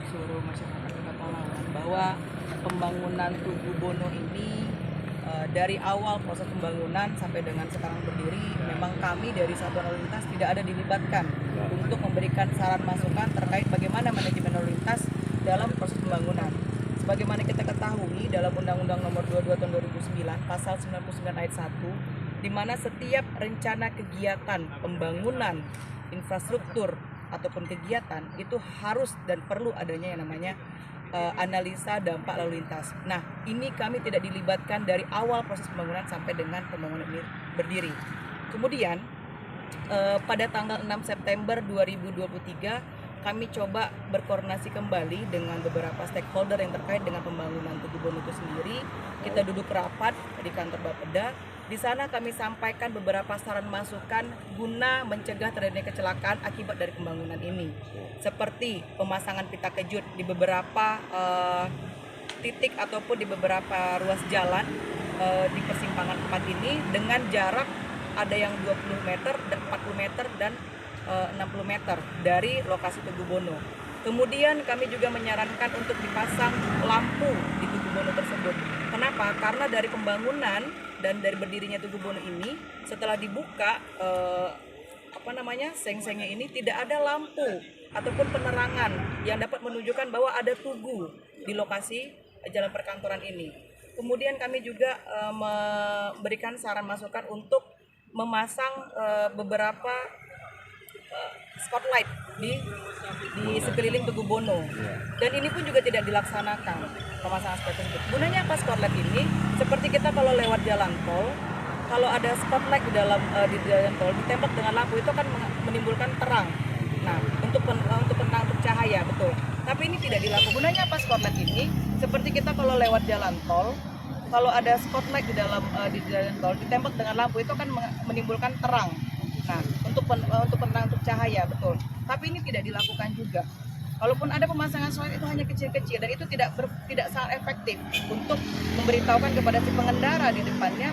seluruh masyarakat Kota Pahlawan bahwa pembangunan Tugu Bono ini dari awal proses pembangunan sampai dengan sekarang berdiri, memang kami dari Satuan Lalu Lintas tidak ada dilibatkan untuk memberikan saran masukan terkait bagaimana manajemen lalu lintas dalam proses pembangunan. Sebagaimana kita ketahui dalam Undang-Undang Nomor 22 Tahun 2009 Pasal 99 Ayat 1, di mana setiap rencana kegiatan pembangunan infrastruktur ataupun kegiatan itu harus dan perlu adanya yang namanya analisa dampak lalu lintas. Nah, ini kami tidak dilibatkan dari awal proses pembangunan sampai dengan pembangunan ini berdiri. Kemudian pada tanggal 6 September 2023 kami coba berkoordinasi kembali dengan beberapa stakeholder yang terkait dengan pembangunan Tugu Bono itu sendiri. Kita duduk rapat di kantor Bapeda. Di sana kami sampaikan beberapa saran masukan guna mencegah terjadinya kecelakaan akibat dari pembangunan ini. Seperti pemasangan pita kejut di beberapa titik ataupun di beberapa ruas jalan di persimpangan 4 ini dengan jarak ada yang 20 meter, 40 meter dan 60 meter dari lokasi Tugu Bono. Kemudian kami juga menyarankan untuk dipasang lampu di Tugu Bono tersebut. Kenapa? Karena dari pembangunan dan dari berdirinya Tugu Bono ini, setelah dibuka seng-sengnya ini tidak ada lampu ataupun penerangan yang dapat menunjukkan bahwa ada tugu di lokasi jalan perkantoran ini. Kemudian kami juga memberikan saran masukan untuk memasang beberapa spotlight di sekeliling Tugu Bono, dan ini pun juga tidak dilaksanakan pemasangan spotlight tersebut. Gunanya apa spotlight ini? Seperti kita kalau lewat jalan tol, kalau ada spotlight di jalan tol ditembak dengan lampu itu akan menimbulkan terang. Nah, untuk cahaya, betul. Tapi ini tidak dilakukan. Gunanya apa spotlight ini? Seperti kita kalau lewat jalan tol, kalau ada spotlight di jalan tol ditembak dengan lampu itu akan menimbulkan terang. Nah, untuk cahaya, betul. Tapi ini tidak dilakukan juga. Walaupun ada pemasangan spotlight itu hanya kecil-kecil dan itu tidak sangat efektif untuk memberitahukan kepada si pengendara di depannya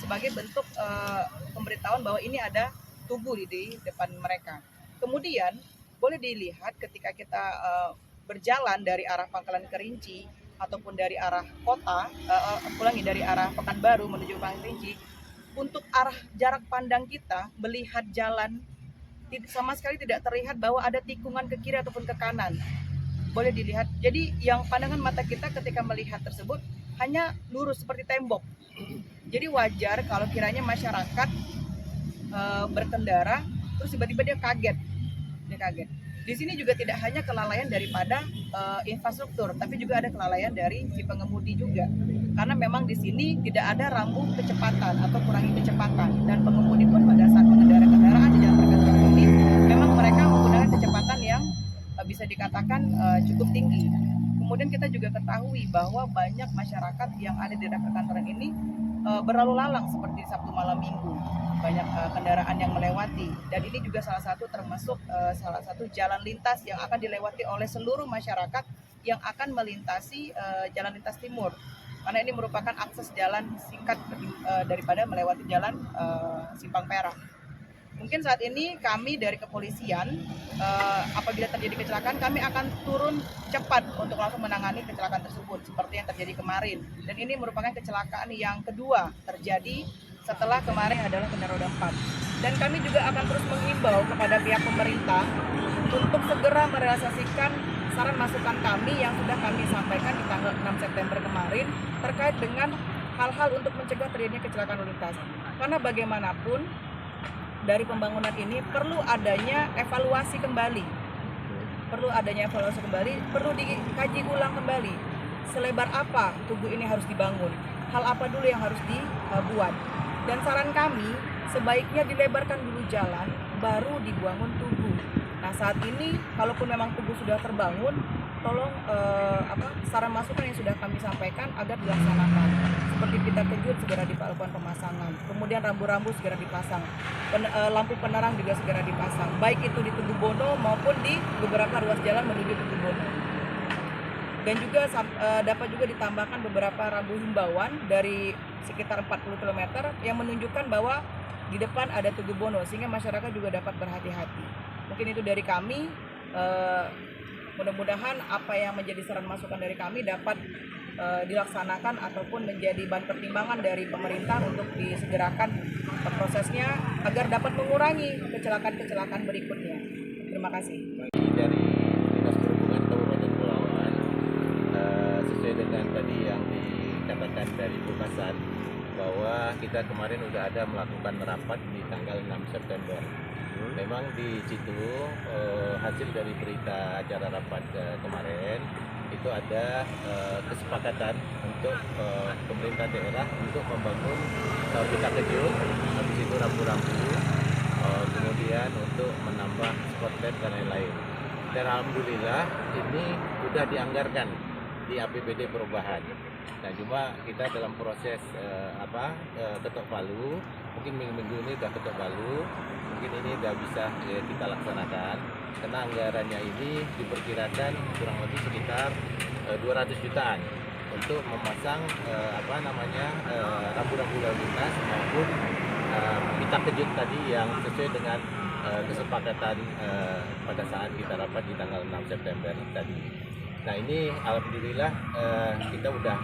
sebagai bentuk pemberitahuan bahwa ini ada tugu di depan mereka. Kemudian boleh dilihat ketika kita berjalan dari arah Pangkalan Kerinci ataupun dari arah kota, dari arah Pekanbaru menuju Pangkalan Kerinci, untuk arah jarak pandang kita melihat jalan sama sekali tidak terlihat bahwa ada tikungan ke kiri ataupun ke kanan. Boleh dilihat. Jadi yang pandangan mata kita ketika melihat tersebut hanya lurus seperti tembok. Jadi wajar kalau kiranya masyarakat berkendara terus tiba-tiba dia kaget. Di sini juga tidak hanya kelalaian daripada infrastruktur, tapi juga ada kelalaian dari si pengemudi juga. Karena memang di sini tidak ada rambu kecepatan atau kurangi kecepatan, dan pengemudi pun pada saat mengendarai kendaraan di jalan perkantoran ini memang mereka menggunakan kecepatan yang bisa dikatakan cukup tinggi. Kemudian kita juga ketahui bahwa banyak masyarakat yang ada di daerah perkantoran ini berlalu lalang seperti Sabtu malam Minggu, banyak kendaraan yang melewati, dan ini juga salah satu jalan lintas yang akan dilewati oleh seluruh masyarakat yang akan melintasi jalan lintas timur, karena ini merupakan akses jalan singkat daripada melewati jalan Simpang Perak. Mungkin saat ini kami dari kepolisian apabila terjadi kecelakaan kami akan turun cepat untuk langsung menangani kecelakaan tersebut seperti yang terjadi kemarin, dan ini merupakan kecelakaan yang kedua terjadi setelah kemarin adalah kendaraan roda 4. Dan kami juga akan terus menghimbau kepada pihak pemerintah untuk segera merealisasikan saran masukan kami yang sudah kami sampaikan di tanggal 6 September kemarin terkait dengan hal-hal untuk mencegah terjadinya kecelakaan lalu lintas. Karena bagaimanapun dari pembangunan ini perlu adanya evaluasi kembali. Perlu dikaji ulang kembali. Selebar apa tugu ini harus dibangun? Hal apa dulu yang harus dibuat? Dan saran kami, sebaiknya dilebarkan dulu jalan, baru dibangun tugu. Nah, saat ini, kalaupun memang tugu sudah terbangun, tolong saran masukan yang sudah kami sampaikan agar dilaksanakan. Seperti pita kejut segera dilakukan pemasangan, kemudian rambu-rambu segera dipasang, lampu penerang juga segera dipasang, baik itu di Tugu Bono maupun di beberapa ruas jalan menuju Tugu Bono. Dan juga dapat juga ditambahkan beberapa rambu himbauan dari sekitar 40 km yang menunjukkan bahwa di depan ada Tugu Bono, sehingga masyarakat juga dapat berhati-hati. Mungkin itu dari kami. mudah-mudahan apa yang menjadi saran masukan dari kami dapat dilaksanakan ataupun menjadi bahan pertimbangan dari pemerintah untuk disegerakan prosesnya agar dapat mengurangi kecelakaan-kecelakaan berikutnya. Terima kasih. Dari Dinas Perhubungan Kabupaten Pelauan, sesuai dengan tadi yang dikatakan dari Bu Kasat, bahwa kita kemarin sudah ada melakukan rapat di tanggal 6 September. Memang di situ hasil dari berita acara rapat kemarin itu ada kesepakatan untuk pemerintah daerah untuk membangun pita kejut, habis itu rambu-rambu, kemudian untuk menambah spotlight dan lain-lain. Dan alhamdulillah ini sudah dianggarkan di APBD perubahan. Nah, cuma kita dalam proses ketok palu, mungkin minggu ini sudah ketok palu, mungkin ini sudah bisa kita laksanakan, karena anggarannya ini diperkirakan kurang lebih sekitar 200 jutaan untuk memasang rambu-rambu lalu lintas maupun pita kejut tadi yang sesuai dengan kesepakatan pada saat kita rapat di tanggal 6 September tadi. Nah, ini alhamdulillah kita udah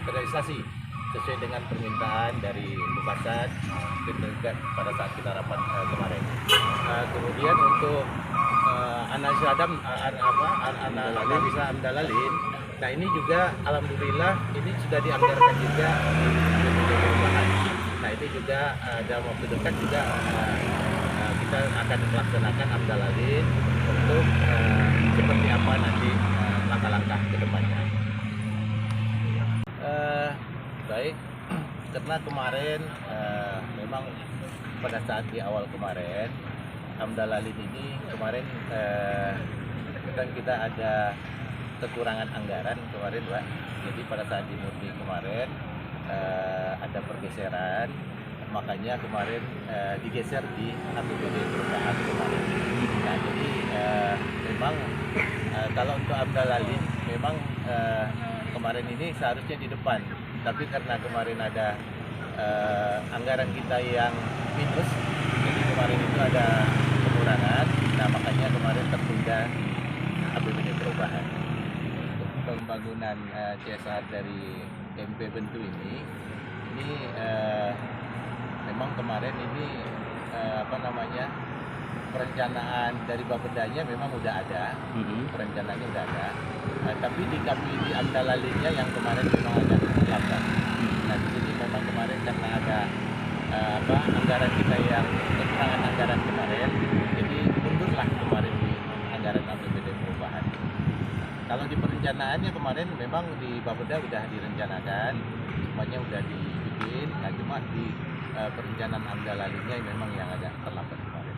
terrealisasi sesuai dengan permintaan dari Bu Kasat pada saat kita rapat kemarin. Kemudian untuk analisa amdalalin, nah ini juga alhamdulillah ini sudah dianggarkan juga di APBD perubahan. Nah, ini juga dalam waktu dekat juga kita akan melaksanakan amdalalin untuk seperti apa nanti langkah-langkah ke depannya. Baik, karena kemarin memang pada saat di awal kemarin amdalalin ini kemarin kan kita ada kekurangan anggaran kemarin, Pak. Jadi pada saat di Murni kemarin ada pergeseran, makanya kemarin digeser di APBD perubahan kemarin. Nah, jadi memang kalau untuk amdalalin memang kemarin ini seharusnya di depan, tapi karena kemarin ada anggaran kita yang minus, jadi kemarin itu ada kekurangan. Nah, makanya kemarin tertunda di APBD perubahan. Untuk pembangunan CSR dari MP Bentu ini memang kemarin ini perencanaan dari Bapedanya memang udah ada, perencanaannya udah ada, tapi di amdalalinnya yang kemarin memang agak lambat. Nah, di sini memang kemarin karena ada anggaran kita yang kekurangan anggaran kemarin, jadi mundurlah kemarin di anggaran APBD perubahan. Kalau di perencanaannya kemarin memang di Bapeda udah direncanakan, semuanya udah dibikin, nah cuma di perencanaan amdalalinnya memang yang agak terlambat kemarin.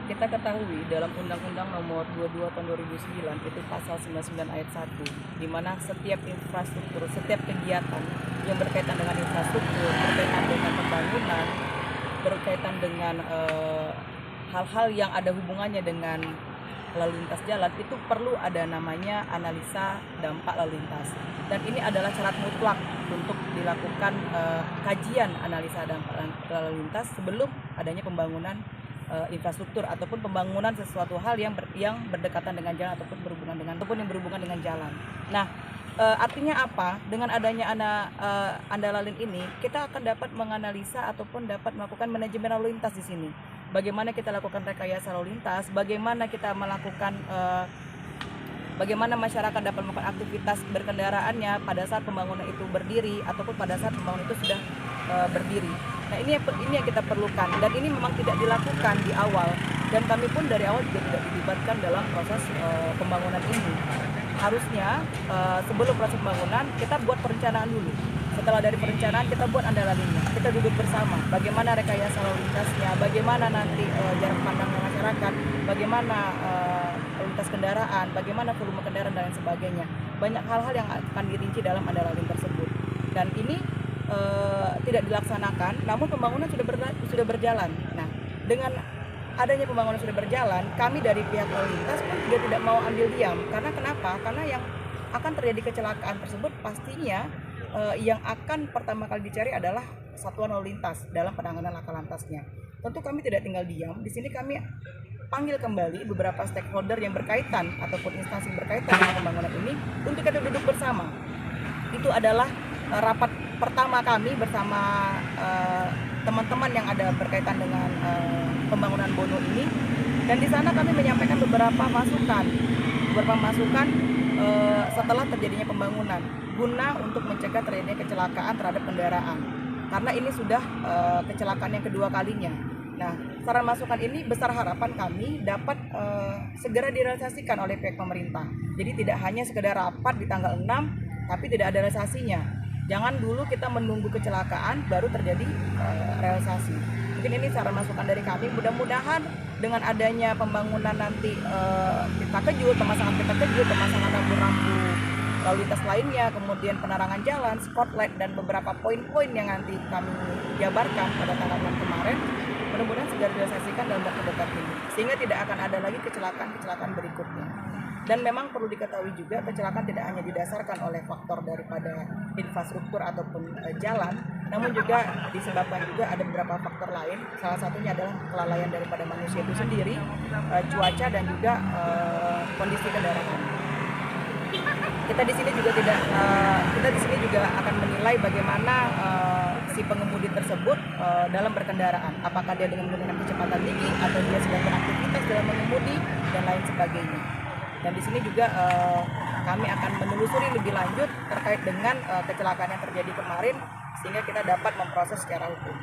Kita ketahui dalam Undang-Undang Nomor 22 Tahun 2009 itu pasal 99 ayat 1, di mana setiap infrastruktur, setiap kegiatan yang berkaitan dengan infrastruktur, berkaitan dengan pembangunan, berkaitan dengan hal-hal yang ada hubungannya dengan lalu lintas jalan, itu perlu ada namanya analisa dampak lalu lintas. Dan ini adalah syarat mutlak untuk dilakukan kajian analisa dampak lalu lintas sebelum adanya pembangunan infrastruktur ataupun pembangunan sesuatu hal yang berdekatan dengan jalan ataupun yang berhubungan dengan jalan. Nah, artinya apa? Dengan adanya andalalin ini, kita akan dapat menganalisa ataupun dapat melakukan manajemen lalu lintas di sini. Bagaimana kita lakukan rekayasa lalu lintas, bagaimana kita melakukan bagaimana masyarakat dapat melakukan aktivitas berkendaraannya pada saat pembangunan itu berdiri ataupun pada saat pembangunan itu sudah berdiri. Nah, ini yang kita perlukan, dan ini memang tidak dilakukan di awal, dan kami pun dari awal juga tidak dilibatkan dalam proses pembangunan ini. Harusnya sebelum proses pembangunan kita buat perencanaan dulu. Setelah dari perencanaan kita buat andalalinnya, kita duduk bersama bagaimana rekayasa lalu lintasnya, bagaimana nanti jarak pandang masyarakat, bagaimana lalu lintas kendaraan, bagaimana volume kendaraan dan lain sebagainya. Banyak hal-hal yang akan dirinci dalam andalalin tersebut, dan ini tidak dilaksanakan, namun pembangunan sudah berjalan. Nah, dengan adanya pembangunan sudah berjalan, kami dari pihak lalu lintas pun juga tidak mau ambil diam. Karena kenapa? Karena yang akan terjadi kecelakaan tersebut pastinya yang akan pertama kali dicari adalah satuan lalu lintas dalam penanganan laka lantasnya. Tentu kami tidak tinggal diam. Di sini kami panggil kembali beberapa stakeholder yang berkaitan ataupun instansi yang berkaitan dengan pembangunan ini untuk kita duduk bersama. Itu adalah rapat pertama kami bersama teman-teman yang ada berkaitan dengan pembangunan Bono ini, dan di sana kami menyampaikan beberapa masukan setelah terjadinya pembangunan guna untuk mencegah terjadinya kecelakaan terhadap kendaraan, karena ini sudah kecelakaan yang kedua kalinya. Nah, saran masukan ini besar harapan kami dapat segera direalisasikan oleh pihak pemerintah. Jadi tidak hanya sekedar rapat di tanggal 6 tapi tidak ada realisasinya. Jangan dulu kita menunggu kecelakaan baru terjadi realisasi. Mungkin ini saran masukan dari kami. Mudah-mudahan dengan adanya pembangunan nanti pemasangan rambu-rambu lalu lintas lainnya, kemudian penerangan jalan, spotlight, dan beberapa poin-poin yang nanti kami jabarkan pada tanggal 6 kemarin, mudah-mudahan segera direalisasikan dalam waktu dekat ini, sehingga tidak akan ada lagi kecelakaan berikutnya. Dan memang perlu diketahui juga, kecelakaan tidak hanya didasarkan oleh faktor daripada infrastruktur ataupun jalan, namun juga disebabkan juga ada beberapa faktor lain. Salah satunya adalah kelalaian daripada manusia itu sendiri, cuaca, dan juga kondisi kendaraan. Kita di sini juga akan menilai bagaimana si pengemudi tersebut dalam berkendaraan, apakah dia dengan menggunakan kecepatan tinggi atau dia sedang beraktivitas dalam mengemudi dan lain sebagainya. Dan di sini juga kami akan menelusuri lebih lanjut terkait dengan kecelakaan yang terjadi kemarin, sehingga kita dapat memproses secara hukum.